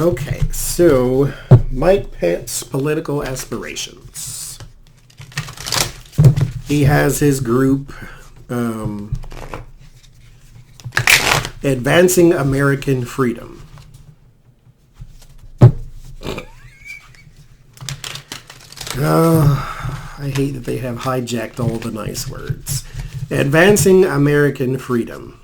Okay, so Mike Pence, political aspirations. He has his group Advancing American Freedom. I hate that they have hijacked all the nice words. Advancing American Freedom.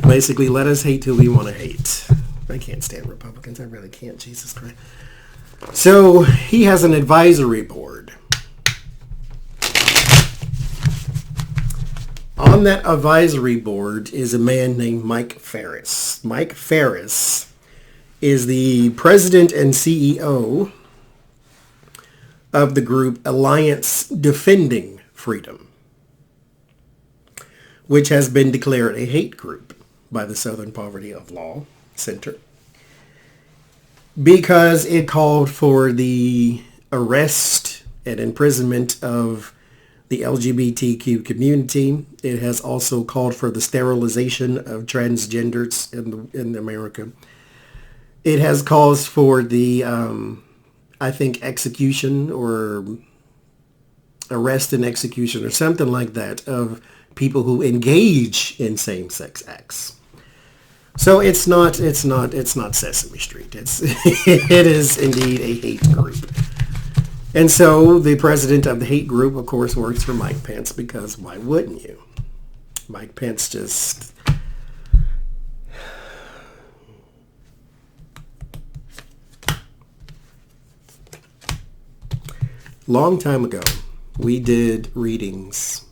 Basically, let us hate who we want to hate. I can't stand Republicans. I really can't. Jesus Christ. So he has an advisory board. On that advisory board is a man named Mike Ferris. Mike Ferris is the president and CEO of the group Alliance Defending Freedom, which has been declared a hate group by the Southern Poverty of Law Center because it called for the arrest and imprisonment of the LGBTQ community. It has also called for the sterilization of transgenders in America. It has calls for the, execution or arrest and execution or something like that of people who engage in same-sex acts. So it's not Sesame Street. It is indeed a hate group. And so the president of the hate group, of course, works for Mike Pence because why wouldn't you? Mike Pence just... Long time ago, we did readings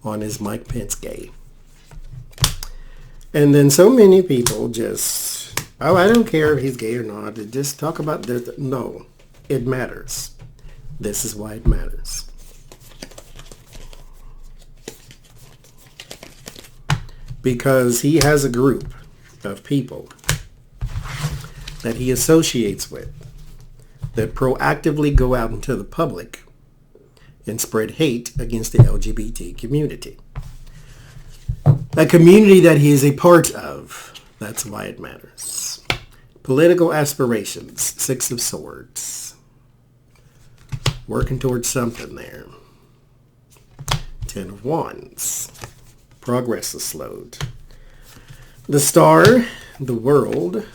on Is Mike Pence Gay? And then so many people just, I don't care if he's gay or not. Just talk about this. No, it matters. This is why it matters. Because he has a group of people that he associates with that proactively go out into the public and spread hate against the LGBT community. A community that he is a part of. That's why it matters. Political aspirations. 6 of Swords. Working towards something there. 10 of Wands. Progress is slowed. The Star. The World.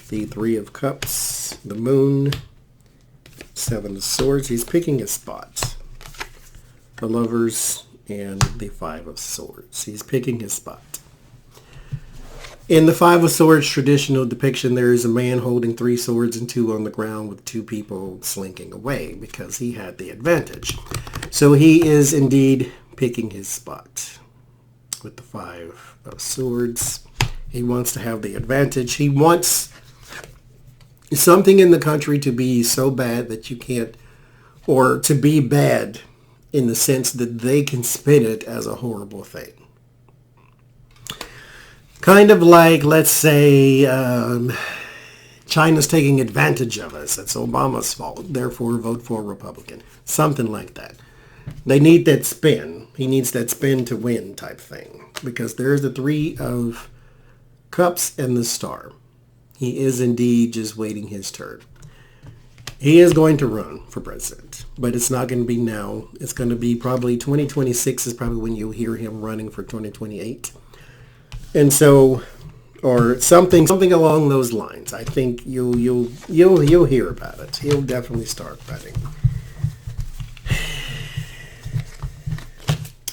The 3 of Cups. The Moon. 7 of Swords. He's picking his spot. The Lovers. And the 5 of Swords. He's picking his spot. In the 5 of Swords traditional depiction, there is a man holding 3 swords and 2 on the ground with 2 people slinking away because he had the advantage. So he is indeed picking his spot with the 5 of Swords. He wants to have the advantage. He wants something in the country to be so bad that you can't, or to be bad in the sense that they can spin it as a horrible thing. Kind of like, let's say, China's taking advantage of us. It's Obama's fault. Therefore, vote for Republican. Something like that. They need that spin. He needs that spin to win type thing. Because there's the 3 of Cups and the Star. He is indeed just waiting his turn. He is going to run for president, but it's not going to be now. It's going to be probably 2026 is probably when you'll hear him running for 2028. And so, or something along those lines. I think you'll hear about it. He'll definitely start running.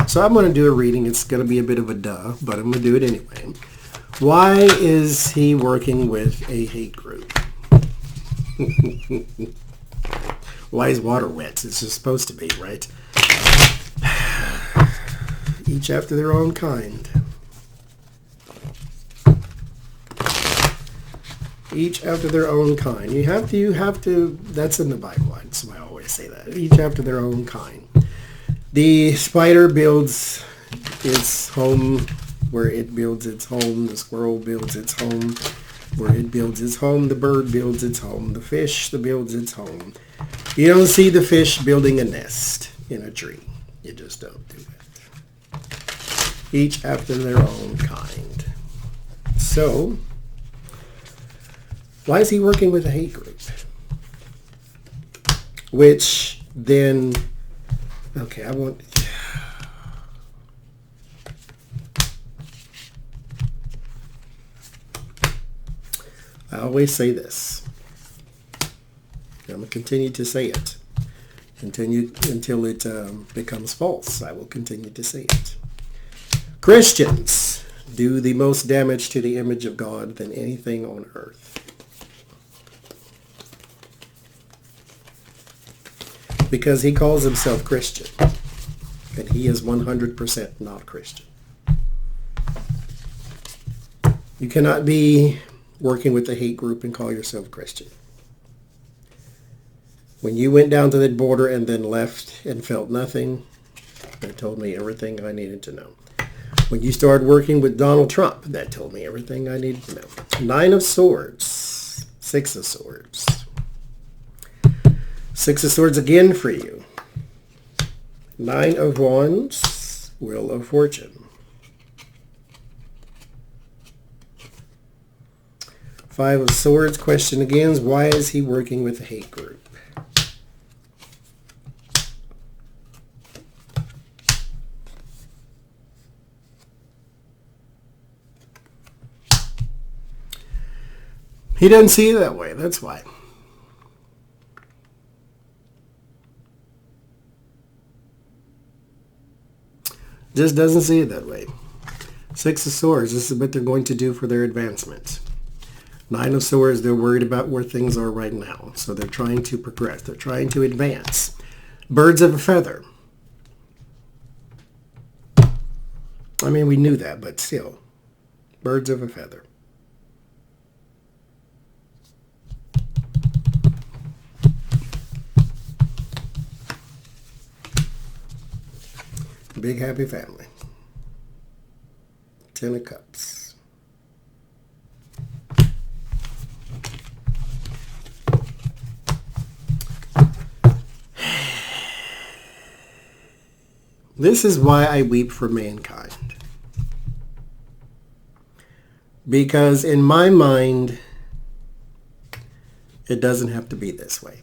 So I'm going to do a reading. It's going to be a bit of a duh, but I'm going to do it anyway. Why is he working with a hate group? Why is water wet? It's just supposed to be, right? Each after their own kind. Each after their own kind. You have to, that's in the Bible. That's why I always say that. Each after their own kind. The spider builds its home where it builds its home. The squirrel builds its home where it builds its home. The bird builds its home. The fish builds its home. You don't see the fish building a nest in a tree. You just don't do that. Each after their own kind. So, why is he working with a hate group? Which then, okay, I always say this. I'm going to continue to say it. Until it becomes false. I will continue to say it. Christians do the most damage to the image of God than anything on earth. Because he calls himself Christian. And he is 100% not Christian. You cannot be working with a hate group and call yourself Christian. When you went down to that border and then left and felt nothing, that told me everything I needed to know. When you started working with Donald Trump, that told me everything I needed to know. 9 of Swords. 6 of Swords. 6 of Swords again for you. 9 of Wands. Wheel of Fortune. 5 of Swords. Question again is, why is he working with a hate group? He doesn't see it that way. That's why. Just doesn't see it that way. 6 of Swords. This is what they're going to do for their advancement. 9 of Swords. They're worried about where things are right now. So they're trying to progress. They're trying to advance. Birds of a feather. I mean, we knew that, but still. Birds of a feather. Big happy family. 10 of Cups. This is why I weep for mankind. Because in my mind, it doesn't have to be this way.